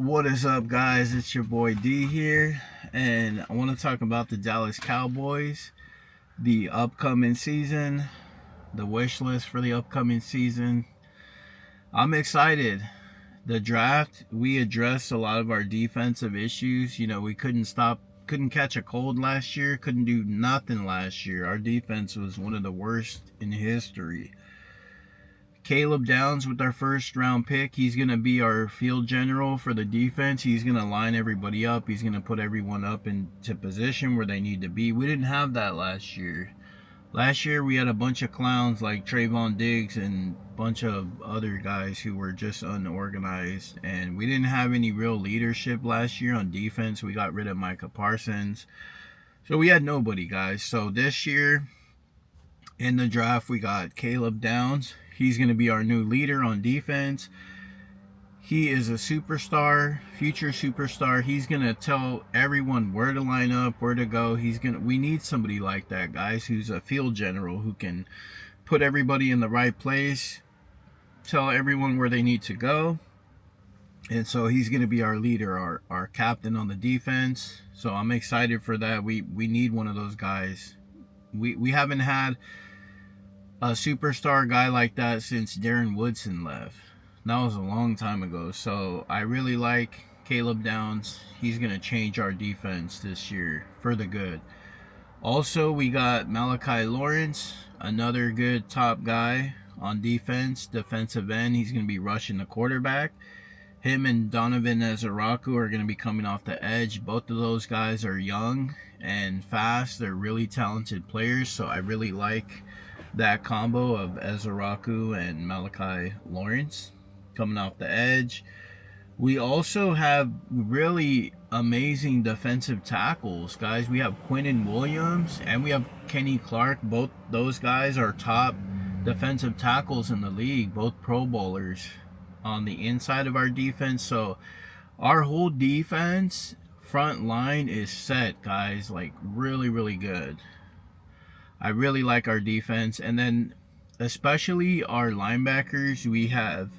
What is up, guys? It's your boy D here, and I want to talk about the Dallas Cowboys, the upcoming season, the wish list for the upcoming season. I'm excited. The draft, we addressed a lot of our defensive issues. We couldn't catch a cold last year, couldn't do nothing last year. Our defense was one of the worst in history. Caleb Downs with our first round pick. He's going to be our field general for the defense. He's going to line everybody up. He's going to put everyone up into position where they need to be. We didn't have that last year. Last year we had a bunch of clowns like Trayvon Diggs and a bunch of other guys who were just unorganized. And we didn't have any real leadership last year on defense. We got rid of Micah Parsons. So we had nobody, guys. So this year in the draft we got Caleb Downs. He's going to be our new leader on defense. He is a superstar, future superstar. He's going to tell everyone where to line up, where to go. We need somebody like that, guys, who's a field general who can put everybody in the right place, tell everyone where they need to go. And so he's going to be our leader, our captain on the defense. So I'm excited for that. We need one of those guys. We haven't had a superstar guy like that since Darren Woodson left. That was a long time ago. So I really like Caleb Downs. He's going to change our defense this year for the good. Also, we got Malachi Lawrence, another good top guy on defense, defensive end. He's going to be rushing the quarterback. Him and Donovan Ezaraku are going to be coming off the edge. Both of those guys are young and fast. They're really talented players. So I really like that combo of Ezaraku and Malachi Lawrence coming off the edge. We also have really amazing defensive tackles, guys. We have Quinnen Williams and we have Kenny Clark. Both those guys are top defensive tackles in the league, both Pro Bowlers on the inside of our defense. So our whole defense front line is set, guys, like really good. I really like our defense. And then especially our linebackers, we have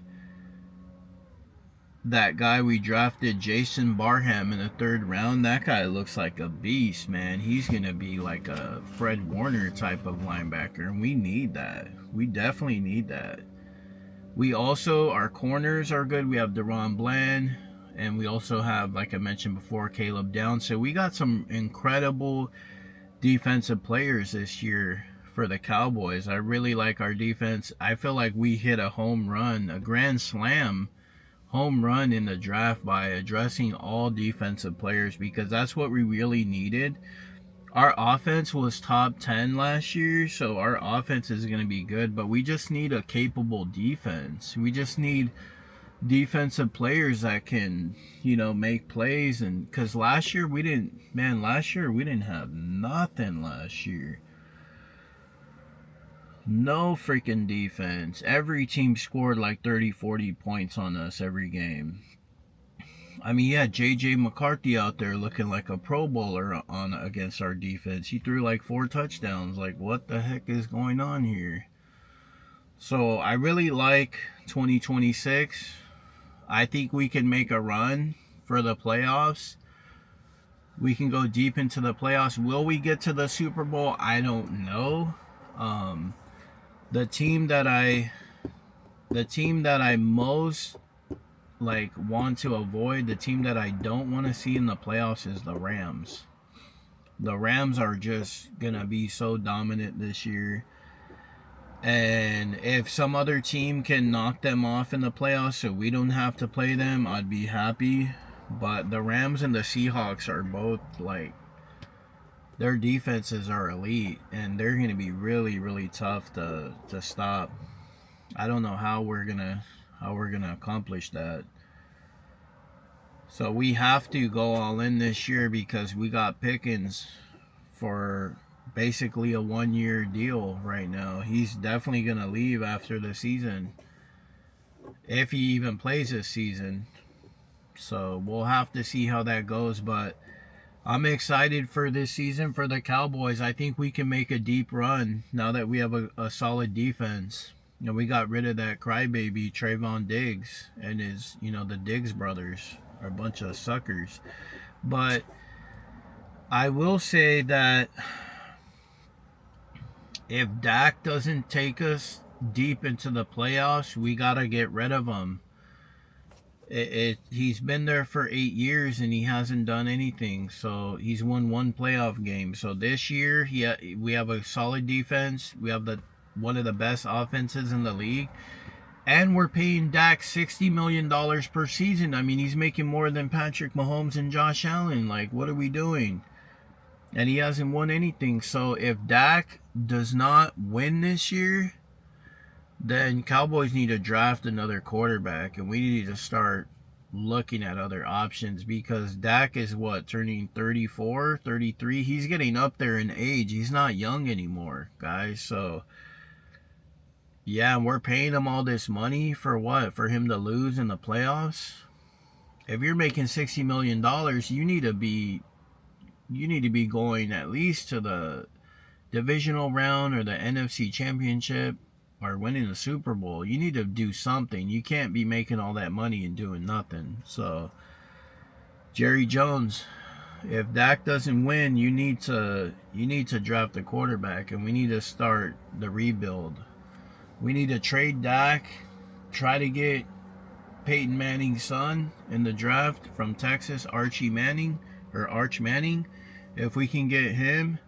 that guy we drafted, Jason Barham, in the 3rd round. That guy looks like a beast, man. He's going to be like a Fred Warner type of linebacker, and we need that. We definitely need that. We also, our corners are good. We have Deron Bland, and we also have, like I mentioned before, Caleb Downs. So we got some incredible defensive players this year for the Cowboys. I really like our defense. I feel like we hit a home run, a grand slam home run in the draft by addressing all defensive players, because that's what we really needed. Our offense was top 10 last year, so our offense is going to be good, but we just need a capable defense. We just need defensive players that can, make plays. And because last year we didn't have nothing last year. No freaking defense. Every team scored like 30-40 points on us every game. I mean, yeah, JJ McCarthy out there looking like a Pro Bowler on against our defense. He threw like 4 touchdowns. Like, what the heck is going on here? So I really like 2026. I think we can make a run for the playoffs. We can go deep into the playoffs. Will we get to the Super Bowl? I don't know. The team that I most want to avoid, the team that I don't want to see in the playoffs, is the Rams. The Rams are just gonna be so dominant this year. And if some other team can knock them off in the playoffs so we don't have to play them, I'd be happy. But the Rams and the Seahawks are both their defenses are elite, and they're going to be really tough to stop. I don't know how we're gonna accomplish that. So we have to go all in this year, because we got Pickens for basically a 1-year deal right now. He's definitely going to leave after the season, if he even plays this season. So we'll have to see how that goes, but I'm excited for this season for the Cowboys. I think we can make a deep run now that we have a solid defense. We got rid of that crybaby Trayvon Diggs and his, the Diggs brothers. are a bunch of suckers. But I will say that if Dak doesn't take us deep into the playoffs, we got to get rid of him. He's been there for 8 years and he hasn't done anything. So he's won 1 playoff game. So this year we have a solid defense. We have one of the best offenses in the league, and we're paying Dak $60 million per season. I mean, he's making more than Patrick Mahomes and Josh Allen. Like, what are we doing? And he hasn't won anything. So if Dak does not win this year, then Cowboys need to draft another quarterback, and we need to start looking at other options, because Dak is turning 34, 33. He's getting up there in age. He's not young anymore, guys. So yeah, and we're paying him all this money for what? For him to lose in the playoffs? If you're making $60 million, you need to be going at least to the divisional round or the NFC Championship, or winning the Super Bowl. You need to do something. You can't be making all that money and doing nothing. So, Jerry Jones, if Dak doesn't win, you need to draft a quarterback, and we need to start the rebuild. We need to trade Dak, try to get Peyton Manning's son in the draft from Texas, Arch Manning. If we can get him,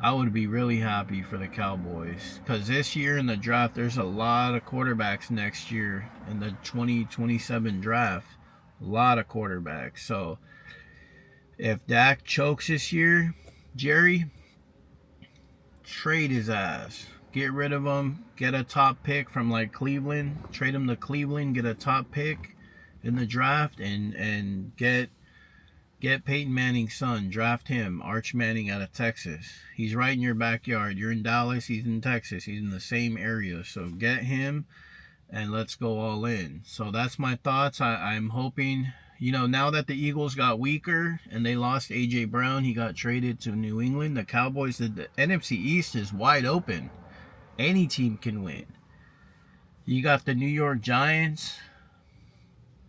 I would be really happy for the Cowboys, because this year in the draft, there's a lot of quarterbacks next year in the 2027 draft. A lot of quarterbacks. So if Dak chokes this year, Jerry, trade his ass. Get rid of him. Get a top pick from like Cleveland. Trade him to Cleveland. Get a top pick in the draft, and get Peyton Manning's son. Draft him, Arch Manning, out of Texas. He's right in your backyard. You're in Dallas. He's in Texas. He's in the same area. So get him, and let's go all in. So that's my thoughts. I'm hoping, now that the Eagles got weaker and they lost A.J. Brown, he got traded to New England. The Cowboys, the NFC East is wide open. Any team can win. You got the New York Giants.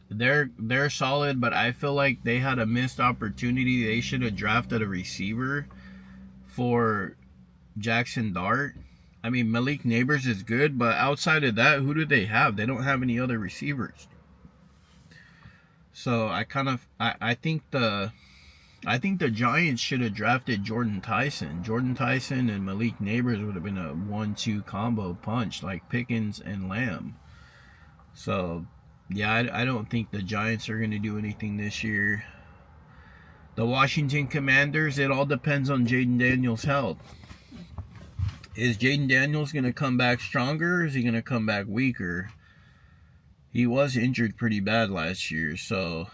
They're solid, but I feel like they had a missed opportunity. They should have drafted a receiver for Jackson Dart. I mean, Malik Neighbors is good, but outside of that, who do they have? They don't have any other receivers. So I think the Giants should have drafted Jordan Tyson. Jordan Tyson and Malik Neighbors would have been a 1-2 combo punch, like Pickens and Lamb. So yeah, I don't think the Giants are going to do anything this year. The Washington Commanders, it all depends on Jaden Daniels' health. Is Jaden Daniels going to come back stronger, or is he going to come back weaker? He was injured pretty bad last year, so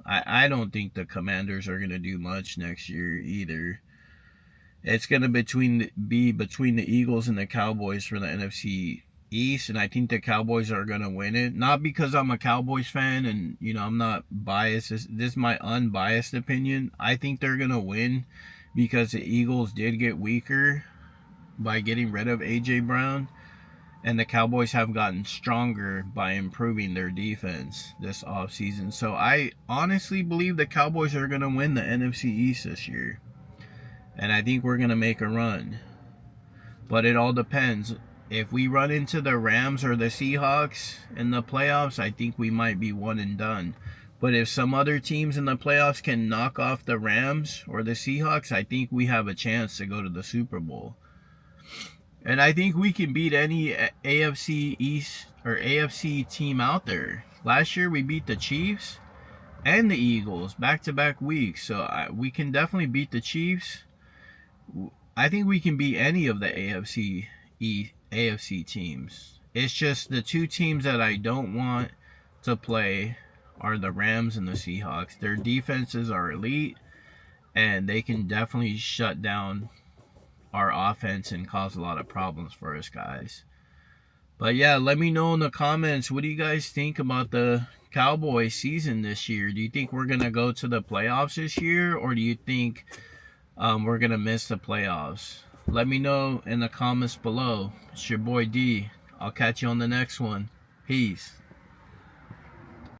I don't think the Commanders are going to do much next year either. It's going to be between the Eagles and the Cowboys for the NFC East, and I think the Cowboys are going to win it. Not because I'm a Cowboys fan and, I'm not biased. This is my unbiased opinion. I think they're going to win because the Eagles did get weaker by getting rid of A.J. Brown, and the Cowboys have gotten stronger by improving their defense this offseason. So I honestly believe the Cowboys are going to win the NFC East this year, and I think we're going to make a run. But it all depends. If we run into the Rams or the Seahawks in the playoffs, I think we might be one and done. But if some other teams in the playoffs can knock off the Rams or the Seahawks, I think we have a chance to go to the Super Bowl. And I think we can beat any AFC East or AFC team out there. Last year we beat the Chiefs and the Eagles back-to-back weeks. So we can definitely beat the Chiefs. I think we can beat any of the AFC teams. It's just the two teams that I don't want to play are the Rams and the Seahawks. Their defenses are elite, and they can definitely shut down our offense and cause a lot of problems for us guys. But yeah, let me know in the comments, what do you guys think about the Cowboys season this year? Do you think we're going to go to the playoffs this year, or do you think we're going to miss the playoffs? Let me know in the comments below. It's your boy D. I'll catch you on the next one. Peace.